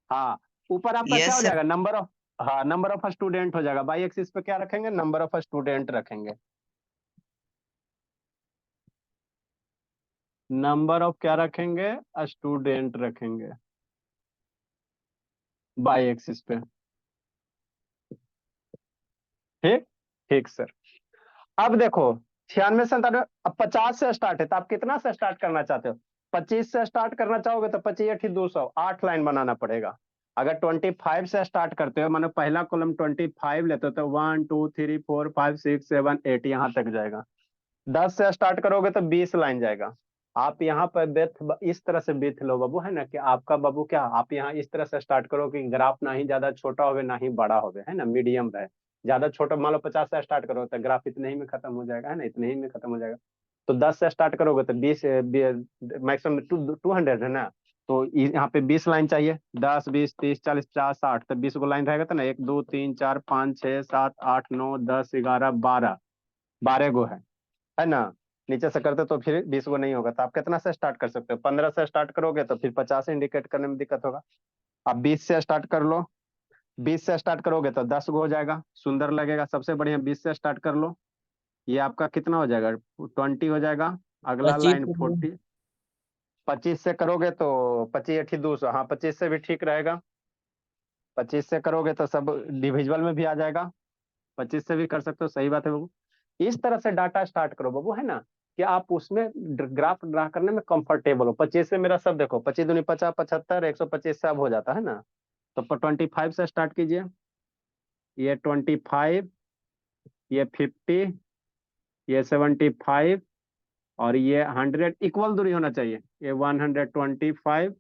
हाँ, ऊपर आपका क्या यस हो सर। जाएगा, नंबर ऑफ, हाँ नंबर ऑफ स्टूडेंट हो जाएगा। बाई एक्सिस पे क्या रखेंगे, नंबर ऑफ स्टूडेंट रखेंगे। नंबर ऑफ क्या रखेंगे, स्टूडेंट रखेंगे बाई एक्सिस पे। ठीक, ठीक सर। अब देखो, 96 97, अब 50 से स्टार्ट है तो आप कितना से स्टार्ट करना चाहते हो? 25 से स्टार्ट करना चाहोगे तो 25 8 200, 8 लाइन बनाना पड़ेगा। अगर 25 से स्टार्ट करते हो, मानो पहला कॉलम 25 लेते हो तो 1 2 3 4 5 6 7 8 यहाँ तक जाएगा। 10 से स्टार्ट करोगे तो 20 लाइन जाएगा। आप यहाँ पर बेथ इस तरह से बेथ लो बाबू, है ना, कि आपका बाबू क्या, आप यहाँ इस तरह से स्टार्ट करो कि ग्राफ ना ही ज्यादा छोटा होवे ना ही बड़ा होवे, है ना, मीडियम रहे। ज्यादा छोटा मान लो 50 से स्टार्ट करो तो ग्राफ इतने ही में खत्म हो जाएगा, है ना, इतने ही में खत्म हो जाएगा। तो 10 से स्टार्ट करोगे तो 20, मैक्सिमम 200 है ना, तो यहाँ पे 20 लाइन चाहिए। 10 20 30 40 50 60, तो 20 को लाइन रहेगा तो ना, 1 2 3 4 5 6 7 8 9 10 11 12, 12 गो है ना। नीचे से करते तो फिर 20 गो नहीं होगा, तो आप कितना से स्टार्ट कर सकते हो? 15 से स्टार्ट करोगे तो फिर 50 इंडिकेट करने में दिक्कत होगा। आप 20 से स्टार्ट कर लो। 20 से स्टार्ट करोगे तो 10 गो हो जाएगा, सुंदर लगेगा, सबसे बढ़िया 20 से स्टार्ट कर लो। ये आपका कितना हो जाएगा? 20 हो जाएगा। अगला 25 लाइन 40। 25 से करोगे तो 25 8 200, हाँ 25 से भी ठीक रहेगा। 25 से करोगे तो सब डिविजिबल में भी आ जाएगा। 25 से भी कर सकते हो, सही बात है बाबू। इस तरह से डाटा स्टार्ट करो बाबू, है ना, कि आप उसमें ग्राफ ड्रा करने में कंफर्टेबल हो। 25 से मेरा सब देखो, 25 दूनी 50, 75, 125 से अब हो जाता है ना। तो 25 से स्टार्ट कीजिए। ये 25, ये 50, ये 75, और ये 100 इक्वल दूरी होना चाहिए। ये 125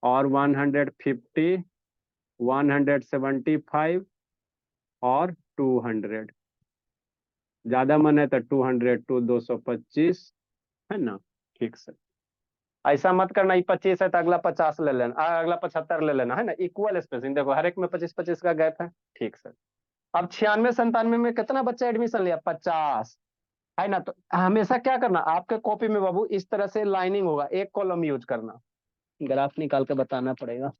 और 150, 175 और 200। ज्यादा मन है तो 200 टू 225, है ना। ठीक से ऐसा मत करना, ये 25 है तो अगला 50 ले लेना, अगला 75 ले लेना, है ना, इक्वल स्पेसिंग देखो, हर एक में 25 25 का गैप है। ठीक से अब 96 97 में कितना बच्चा एडमिशन लिया? 50, है ना। तो हमेशा क्या करना, आपके कॉपी में बाबू इस तरह से लाइनिंग होगा, एक कॉलम यूज करना। ग्राफ निकाल के बताना पड़ेगा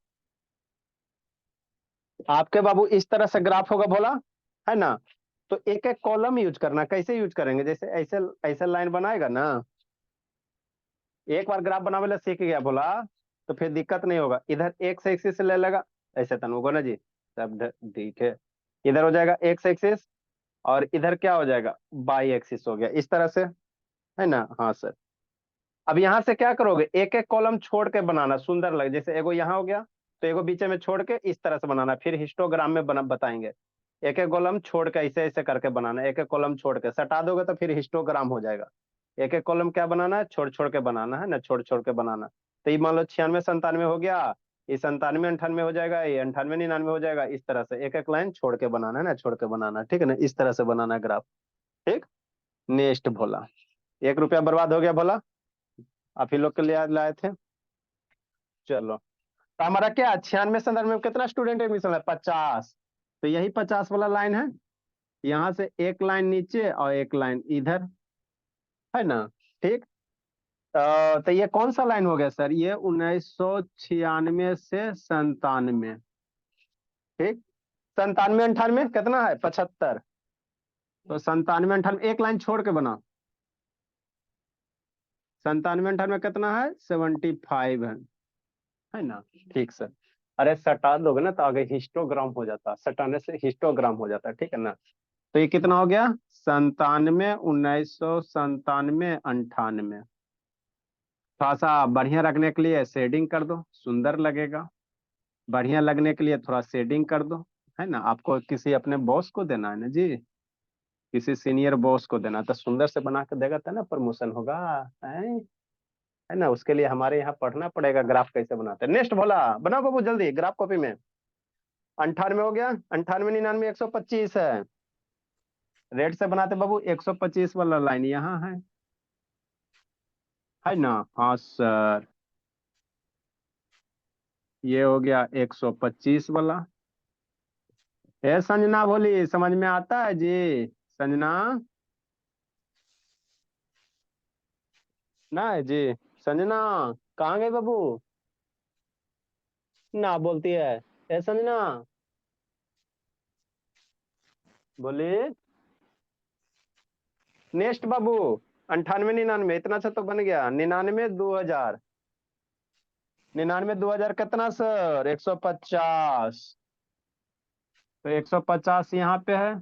आपके बाबू, इस तरह से ग्राफ होगा बोला, है ना। तो एक एक कॉलम यूज करना। कैसे यूज करेंगे? जैसे ऐसे ऐसे लाइन बनाएगा ना, एक बार ग्राफ बनावे ला सीख गया बोला तो फिर दिक्कत नहीं होगा। इधर एक्स एक्सिस ले लेगा, ऐसे तन होगा ना जी, सब ठीक है। इधर हो जाएगा एक्स एक्सिस, और इधर क्या हो जाएगा? बाई एक्सिस हो गया, इस तरह से, है ना। हाँ सर। अब यहाँ से क्या करोगे, एक एक कॉलम छोड़ के बनाना, सुंदर लगे। जैसे एगो यहाँ हो गया तो एगो बीच में छोड़ के इस तरह से बनाना, फिर हिस्टोग्राम में बना बताएंगे। एक एक कॉलम छोड़ के ऐसे ऐसे करके बनाना, एक एक कॉलम छोड़ के सटा दोगे तो फिर हिस्टोग्राम हो जाएगा। एक एक कॉलम क्या बनाना है? छोड़ छोड़ के बनाना, है ना, छोड़ छोड़ के बनाना। तो ये मान लो 96 97 हो गया, ये 97 98 हो जाएगा, ये 98 99 हो जाएगा। इस तरह से एक एक लाइन छोड़ के बनाना है ना, छोड़ के बनाना, ठीक है ना, इस तरह से बनाना ग्राफ। ठीक। नेक्स्ट भोला, 1 रुपया बर्बाद हो गया भोला, आप ही लोग के लिए लाए थे। चलो, तो हमारा क्या 96 संदर्भ में कितना स्टूडेंट एडमिशन है? 50। तो यही 50 वाला लाइन है, यहाँ से एक लाइन नीचे और एक लाइन इधर, है ना। ठीक। तो ये कौन सा लाइन हो गया सर? ये 1996 से 97। ठीक। 97 98 कितना है? 75। तो 97 98 एक लाइन छोड़ के बना। 97 98 कितना है? 75 है ना। ठीक सर। अरे सटा दोगे ना तो आगे हिस्टोग्राम हो जाता, सटाने से हिस्टोग्राम हो जाता है, ठीक है ना। तो ये कितना हो गया? 97 1997 98। थोड़ा सा बढ़िया रखने के लिए शेडिंग कर दो, सुंदर लगेगा। बढ़िया लगने के लिए थोड़ा शेडिंग कर दो, है ना। आपको किसी अपने बॉस को देना है ना जी, किसी सीनियर बॉस को देना, तो सुंदर से बना के देगा तो ना प्रमोशन होगा, है ना। उसके लिए हमारे यहाँ पढ़ना पड़ेगा ग्राफ कैसे बनाते हैं। नेक्स्ट भोला बनाओ बाबू जल्दी ग्राफ कॉपी में। 98 हो गया, 98 99 125 है। रेड से बनाते बाबू, 125 वाला लाइन यहाँ है ना। हाँ सर, ये हो गया 125 वाला। ए संजना बोली, समझ में आता है जी? संजना ना है जी। संजना कहाँ गए बाबू? ना बोलती है। ए संजना बोली। नेक्स्ट बाबू, 98 99 इतना सा तो बन गया। 99 2000, 99 2000 कितना सर? 150। तो 150 यहाँ पे है,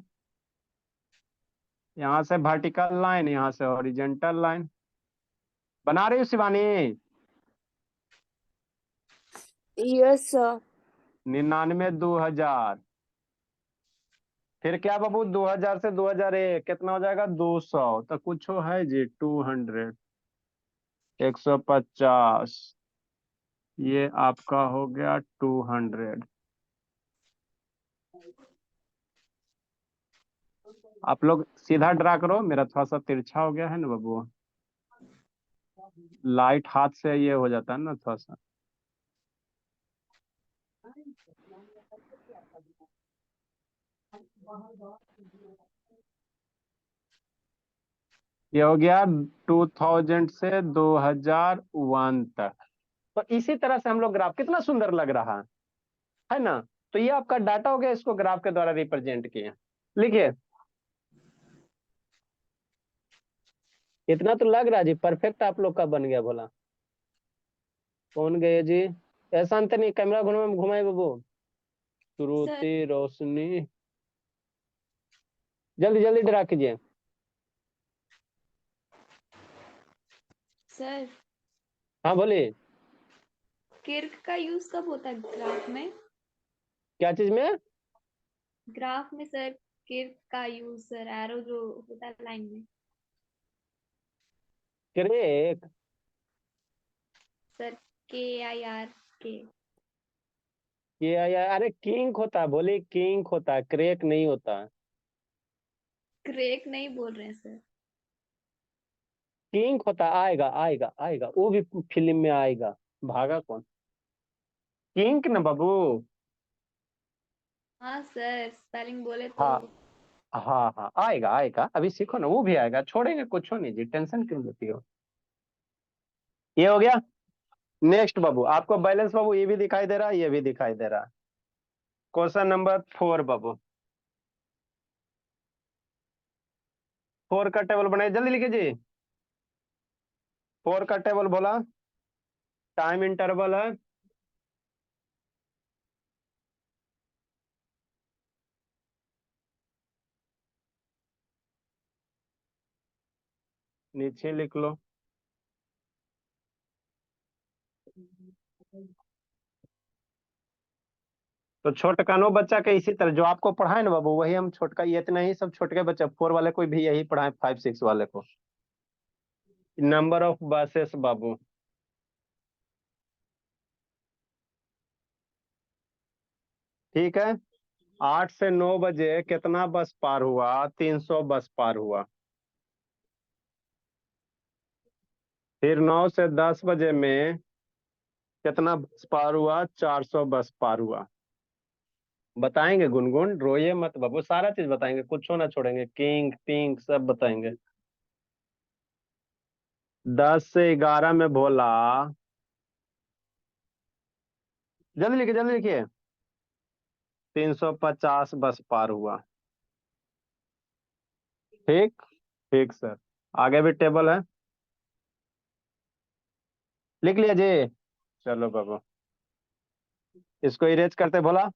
यहाँ से वर्टिकल लाइन, यहाँ से हॉरिजेंटल लाइन। बना रही हो शिवानी? Yes sir. 99, 2000। फिर क्या बाबू, 2000 से 2001 कितना हो जाएगा? 200। तो कुछ है जी, 200, 150। ये आपका हो गया 200। आप लोग सीधा ड्रा करो, मेरा थोड़ा सा तिरछा हो गया है ना बाबू। लाइट हाथ से ये हो जाता है ना थोड़ा सा। ये हो गया 2000 से 2001 तक। तो इसी तरह से हम लोग ग्राफ, कितना सुंदर लग रहा है ना। तो ये आपका डाटा हो गया, इसको ग्राफ के द्वारा रिप्रेजेंट किए। लिखिए, इतना तो लग रहा है जी, परफेक्ट आप लोग का बन गया भोला। कौन गए जी? ऐसा अंत नहीं, कैमरा घुमाए बाबू। सर श्रुति, रोशनी, जल्दी जल्दी ड्रा कीजिए। सर हाँ बोलिए। किर्क का यूज कब होता है ग्राफ में? क्या चीज में? ग्राफ में सर किर्क का यूज, सर एरो जो होता है लाइन में। क्रेक? सर KIR के। अरे किंक होता है, बोले किंक होता है, क्रेक नहीं होता है। क्रेक नहीं बोल रहे हैं सर। किंक होता है, आएगा आएगा आएगा, वो भी फिल्म में आएगा। भागा कौन? किंक ना बाबू। हाँ सर, स्पेलिंग बोले तो। हाँ हाँ हाँ, आएगा आएगा, अभी सीखो ना, वो भी आएगा, छोड़ेंगे कुछ नहीं जी, टेंशन क्यों लेती हो। ये हो गया। नेक्स्ट बाबू, आपको बैलेंस बाबू ये भी दिखाई दे रहा है, ये भी दिखाई दे रहा है। क्वेश्चन नंबर 4 बाबू। 4 का टेबल बनाइए, जल्दी लिखिए जी। 4 का टेबल बोला, टाइम इंटरवल है, नीचे लिख लो। तो छोटकानो बच्चा के इसी तरह जो आपको पढ़ाए ना बाबू, वही हम छोटका, ये इतना ही सब छोटके बच्चे 4 वाले को भी यही पढ़ाए, 5 6 वाले को। नंबर ऑफ बसेस बाबू। ठीक है। 8 से 9 बजे कितना बस पार हुआ? 300 बस पार हुआ। फिर 9 से 10 बजे में कितना बस पार हुआ? 400 बस पार हुआ। बताएंगे गुनगुन, रोइए मत बाबू, सारा चीज बताएंगे, कुछ ना छोड़ेंगे, किंग पिंक सब बताएंगे। 10 से 11 में बोला, जल्दी लिखिए जल्दी लिखिए, 350 बस पार हुआ। ठीक। ठीक सर। आगे भी टेबल है, लिख लिया जी। चलो बाबू, इसको इरेज करते बोला।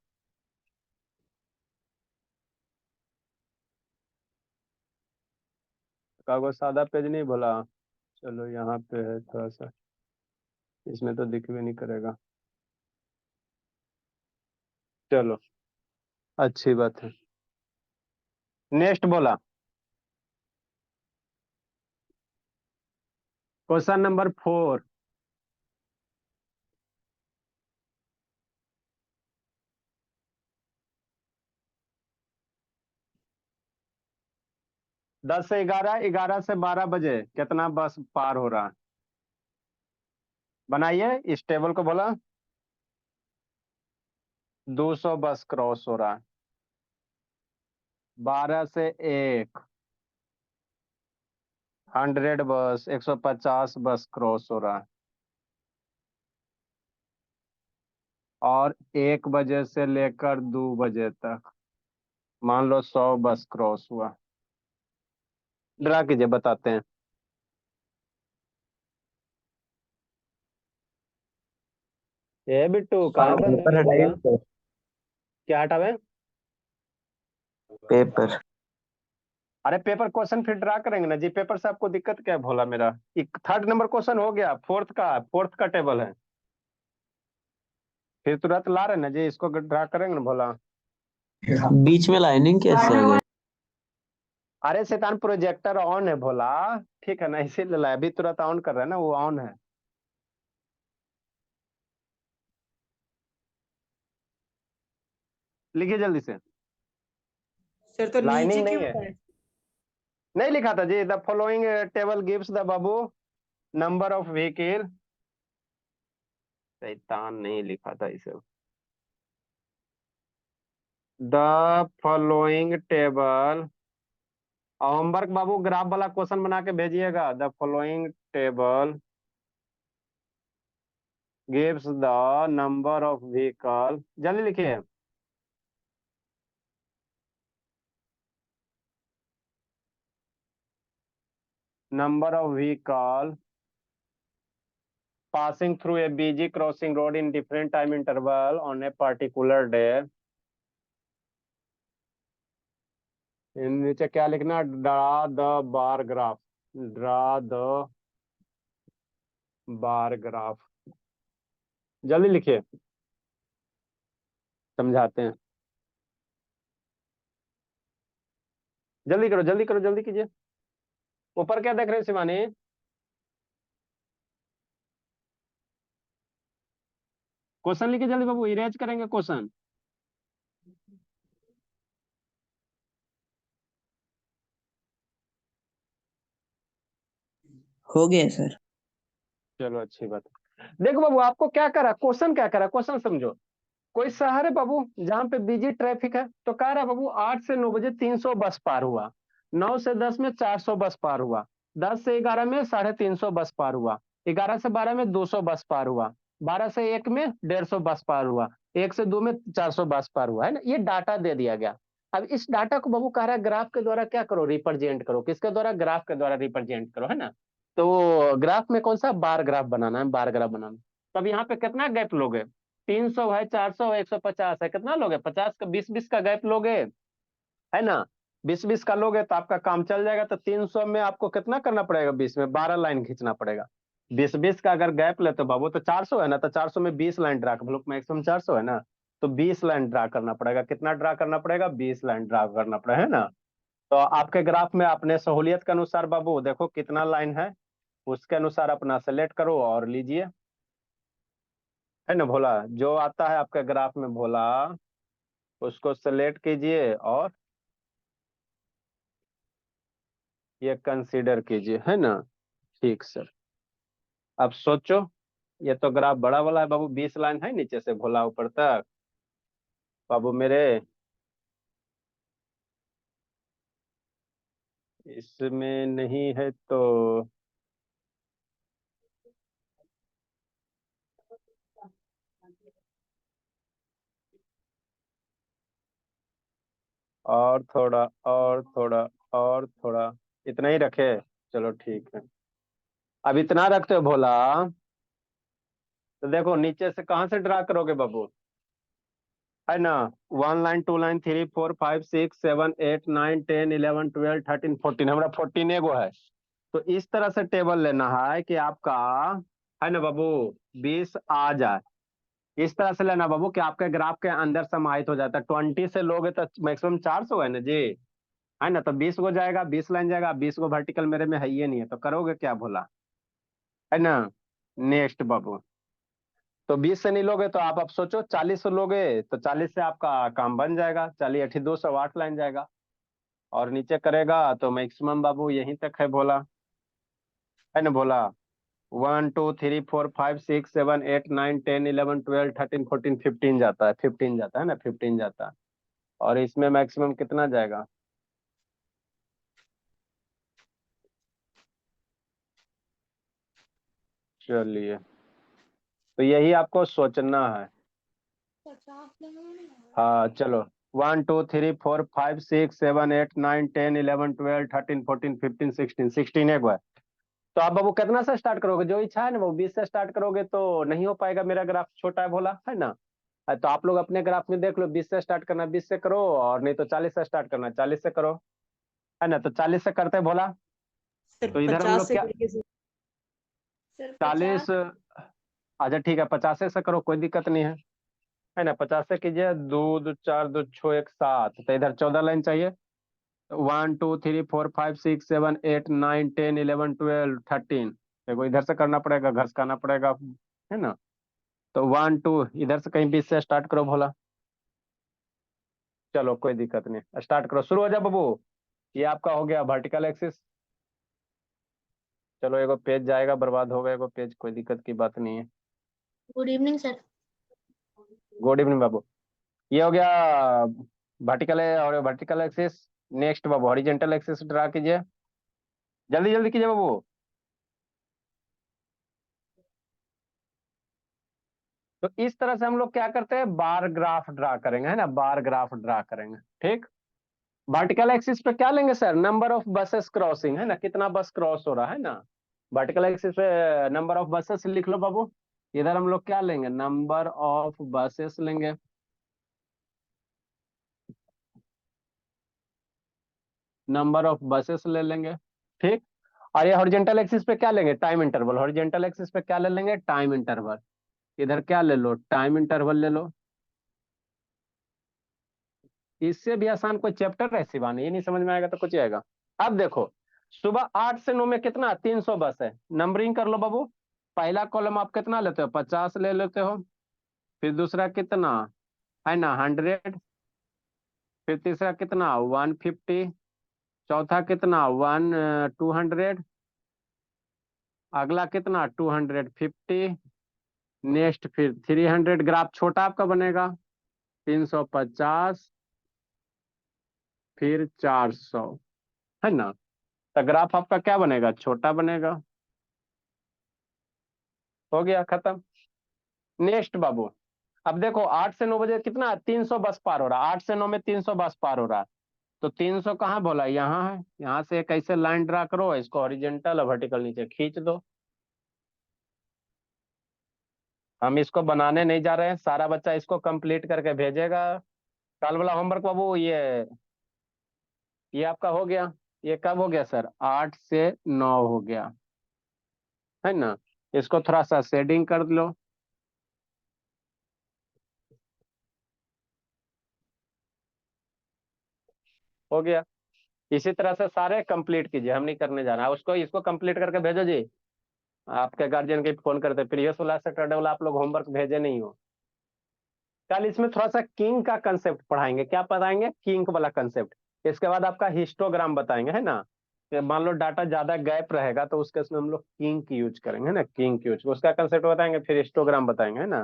कागज सादा पेज नहीं बोला। चलो यहाँ पे है थोड़ा सा, इसमें तो दिख भी नहीं करेगा। चलो, अच्छी बात है। नेक्स्ट बोला, क्वेश्चन नंबर 4। 10 से 11, 11 से 12 बजे कितना बस पार हो रहा है? बनाइए इस टेबल को, बोला 200 बस क्रॉस हो रहा है। 12 से 1, 100 बस, 150 बस क्रॉस हो रहा है। और 1 बजे से लेकर 2 बजे तक मान लो 100 बस क्रॉस हुआ। ड्रा कीजिए, बताते हैं। ये बिट्टू कहाँ बंद हो पेपर गया हटाइए भला? सर। क्या हटावे? पेपर। अरे पेपर क्वेश्चन फिर ड्रा करेंगे ना जी, पेपर से आपको दिक्कत क्या है भोला मेरा। एक थर्ड नंबर क्वेश्चन हो गया, फोर्थ का टेबल है, फिर तुरंत ला रहे ना जी, इसको ड्रा करेंगे ना भोला। बीच में लाइनिंग कैसे आ गया? अरे शैतान प्रोजेक्टर ऑन है भोला, ठीक है ना, इसीलिए लाया, अभी तुरंत ऑन कर रहे हैं ना, वो ऑन है। लिखिए जल्दी से। सर तो नीचे लाइनिंग नहीं क्यों है, है? नहीं लिखा था जी, the following table gives the बाबू नंबर ऑफ व्हीकल। शैतान नहीं लिखा था इसे। द फॉलोइंग टेबल, होमवर्क बाबू ग्राफ वाला क्वेश्चन बना के भेजिएगा। The following table gives the number of vehicle, जल्दी लिखिए। Number of vehicle passing through a busy crossing road in different time interval on a particular day। नीचे क्या लिखना, draw the bar graph, draw the bar graph, जल्दी लिखिए, समझाते हैं। जल्दी करो जल्दी करो जल्दी कीजिए। ऊपर क्या देख रहे हैं शिवानी? क्वेश्चन लिखिए जल्दी बाबू, इरेज करेंगे क्वेश्चन। हो गया सर। चलो अच्छी बात है। देखो बाबू, आपको क्या करा, क्वेश्चन क्या करा, क्वेश्चन समझो। कोई शहर है बाबू जहाँ पे बिजी ट्रैफिक है, तो कह रहा है बाबू 8 से 9 बजे 300 बस पार हुआ, 9 से 10 में 400 बस पार हुआ, 10 से 11 में 350 बस पार हुआ, 11 से 12 में 200 बस पार हुआ, 12 से 1 में 150 बस पार हुआ, 1 से 2 में 400 बस पार हुआ, है ना, ये डाटा दे दिया गया। अब इस डाटा को बाबू कह रहा है ग्राफ के द्वारा क्या करो, रिप्रेजेंट करो, किसके द्वारा, ग्राफ के द्वारा रिप्रेजेंट करो, है ना। तो ग्राफ में कौन सा, बार ग्राफ बनाना है, बार ग्राफ बनाना। तो अब यहाँ पे कितना गैप लोगे, 300 है, 400 है, 150 है, कितना लोगे, 50 का 20-20 का गैप लोगे, है ना। 20-20 का लोगे तो आपका काम चल जाएगा। तो 300 में आपको कितना करना पड़ेगा, 20 में 12 लाइन खींचना पड़ेगा। 20-20 का अगर गैप लेते हो बाबू तो 400 है ना, तो 400 में 20 लाइन ड्रा कर, मैक्सिमम 400 है ना, तो 20 लाइन ड्रा करना पड़ेगा। कितना ड्रा करना पड़ेगा, 20 लाइन ड्रा करना पड़ेगा, है ना। तो आपके ग्राफ में अपने सहूलियत के अनुसार बाबू देखो कितना लाइन है, उसके अनुसार अपना सेलेक्ट करो और लीजिए, है ना भोला। जो आता है आपके ग्राफ में भोला, उसको सेलेक्ट कीजिए और ये कंसीडर कीजिए, है ना। ठीक सर। अब सोचो, ये तो ग्राफ बड़ा वाला है बाबू, 20 लाइन है नीचे से भोला ऊपर तक बाबू मेरे, इसमें नहीं है तो और थोड़ा, और थोड़ा, और थोड़ा, इतना ही रखे, चलो ठीक है। अब इतना रखते हो भोला, तो देखो नीचे से कहाँ से ड्रा करोगे बाबू, है ना। 1 लाइन, 2 लाइन, 3 4 5 6 7 8 9 10 11 12 13 14, हमारा 14 एगो है। तो इस तरह से टेबल लेना है कि आपका, है ना बाबू, 20 आ जाए। इस तरह से लेना बाबू कि आपके ग्राफ के अंदर समाहित हो जाता है। 20 से लोगे तो मैक्सिमम 400 है ना जी, है ना, तो 20 को जाएगा, 20 लाइन जाएगा, 20 को वर्टिकल मेरे में है ही नहीं है, तो करोगे क्या भोला, है ना। नेक्स्ट बाबू, तो 20 से नहीं लोगे तो आप अब सोचो 40 से लोगे, तो 40 से आपका काम बन जाएगा, चलिए 208 लाइन जाएगा। और नीचे करेगा तो मैक्सिमम बाबू यहीं तक है भोला, है ना भोला। 1 2 3 4 5 6 7 8 9 10 11 12 13 14 15 जाता है, 15 जाता है ना, 15 जाता है। और इसमें मैक्सिमम कितना जाएगा, चलिए, तो यही आपको सोचना है। 50 लगाना। हाँ चलो, 1 2 3 4 5 6 7 8 9 10 11 12 13 14 15 16, 16 एक बार। तो आप बाबू कितना से स्टार्ट करोगे, जो इच्छा है ना वो 20 से स्टार्ट करोगे तो नहीं हो पाएगा, मेरा ग्राफ छोटा है भोला, है ना। तो आप लोग अपने ग्राफ में देख लो, 20 से स्टार्ट करना 20 से करो, और नहीं तो 40 से स्टार्ट करना 40 से करो। है ना, तो 40 से करते हैं भोला। सर तो इधर हम 50 लोग से क्या, करिए सर। सर 40, 50। अच्छा ठीक है 50 से करो, कोई दिक्कत नहीं है ना। 50 से कीजिए, 2 2 4 2 6 1 7, तो इधर 14 लाइन चाहिए। 1 2 3 4 5 6 7 8 9 10 11 12 13, देखो इधर से करना पड़ेगा, घसकाना पड़ेगा, है ना। तो 1 2 इधर से कहीं बीच से स्टार्ट करो भोला। चलो कोई दिक्कत नहीं, स्टार्ट करो, शुरू हो जाओ बाबू। ये आपका हो गया वर्टिकल एक्सिस। चलो एगो पेज जाएगा, बर्बाद होगा एगो पेज, कोई दिक्कत की बात नहीं है। Good evening sir. Good evening बाबू। ये हो गया वर्टिकल है और वर्टिकल एक्सिस। नेक्स्ट बाबू हॉरिजेंटल एक्सिस ड्रा कीजिए, जल्दी जल्दी कीजिए बाबू। तो इस तरह से हम लोग क्या करते हैं, बार ग्राफ ड्रा करेंगे, है ना, बार ग्राफ ड्रा करेंगे, ठीक। वर्टिकल एक्सिस पे क्या लेंगे sir, number of buses crossing, है ना, कितना बस क्रॉस हो रहा है ना। वर्टिकल एक्सिस पे नंबर ऑफ बसेस लिख लो बाबू। इधर हम लोग क्या लेंगे, नंबर ऑफ बसेस लेंगे, नंबर ऑफ बसेस ले लेंगे, ठीक। और ये हॉरिजेंटल एक्सिस पे क्या लेंगे, टाइम इंटरवल। हॉरिजेंटल एक्सिस पे क्या ले लेंगे, टाइम इंटरवल। इधर क्या ले लो, टाइम इंटरवल ले लो। इससे भी आसान कोई चैप्टर है शिवानी, ये नहीं समझ में आएगा तो कुछ आएगा। अब देखो, सुबह 8 से 9 में कितना, 300 बस है, नंबरिंग कर लो बाबू। पहला कॉलम आप कितना लेते हो, 50 ले लेते हो। फिर दूसरा कितना, है ना, 100। फिर तीसरा कितना, 150। चौथा कितना, 200। अगला कितना, 250। नेक्स्ट फिर 300। ग्राफ छोटा आपका बनेगा, 350, फिर 400, है ना। तो ग्राफ आपका क्या बनेगा, छोटा बनेगा। हो गया खत्म। नेक्स्ट बाबू, अब देखो 8 से 9 बजे कितना, 300 बस पार हो रहा है, 8 से 9 में 300 बस पार हो रहा है। तो 300 कहाँ बोला, यहाँ है, यहाँ से एक ऐसे लाइन ड्रा करो, इसको हॉरिजेंटल और वर्टिकल नीचे खींच दो। हम इसको बनाने नहीं जा रहे हैं, सारा बच्चा इसको कंप्लीट करके भेजेगा। कल वाला होमवर्क बाबू, ये आपका हो गया। ये कब हो गया सर, 8 से 9 हो गया, है ना। इसको थोड़ा सा शेडिंग कर लो। हो गया। इसी तरह से सारे कंप्लीट कीजिए, हम नहीं करने जा रहे हैं उसको, इसको कंप्लीट करके भेजो जी। आपके गार्जियन के फोन करते, प्रीवियस वाला सैटरडे वाला आप लोग होमवर्क भेजे नहीं हो। कल इसमें थोड़ा सा किंग का कंसेप्ट पढ़ाएंगे, क्या पढ़ाएंगे, किंग वाला कंसेप्ट। इसके बाद आपका हिस्टोग्राम बताएंगे, है ना। कि मान लो डाटा ज्यादा गैप रहेगा तो उसके उसमें हम लोग किंग की यूज करेंगे, है ना, किंग की यूज, उसका कंसेप्ट बताएंगे, फिर हिस्टोग्राम बताएंगे, है ना।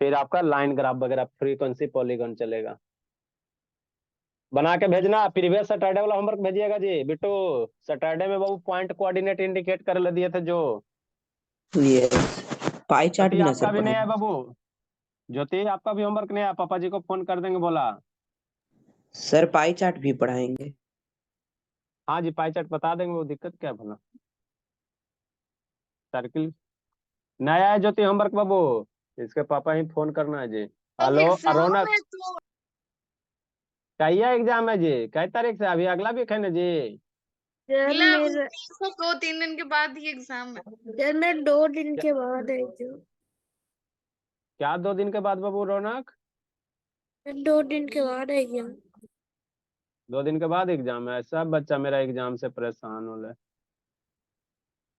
फिर आपका लाइन ग्राफ वगैरह, फ्रीक्वेंसी पॉलीगॉन चलेगा। बना के भेजना, प्रीवियस सैटरडे वाला होमवर्क भेजिएगा जी बिट्टू। सैटरडे में बाबू पॉइंट कोऑर्डिनेट इंडिकेट कर दिए थे जो। यस, पाई चार्ट ज्योति भी ना आपका सर भी नहीं है पढ़ाएंगे। बाबू, ज्योति आपका भी होमवर्क नहीं है, पापा जी को फोन कर देंगे बोला। सर पाई चार्ट भी पढ़ाएंगे। हाँ जी, पाई चार्ट बता देंगे, वो दिक्कत क्या है भला। सर्किल नया है ज्योति होमवर्क बाबू, इसके पापा ही फोन करना है जी। हेलो एग्जाम रौनक, है तो कहिया एग्जाम है जी, कई तारीख से, अभी अगला वीक है ना जी। सर मेरा उसको 2-3 दिन के बाद ही एग्जाम है। सर मेरा 2 दिन के बाद है जो। क्या 2 दिन के बाद बाबू रौनक, 2 दिन के बाद है एग्जाम। 2 दिन के बाद एग्जाम है, सब बच्चा मेरा एग्जाम से परेशान हो रहा है।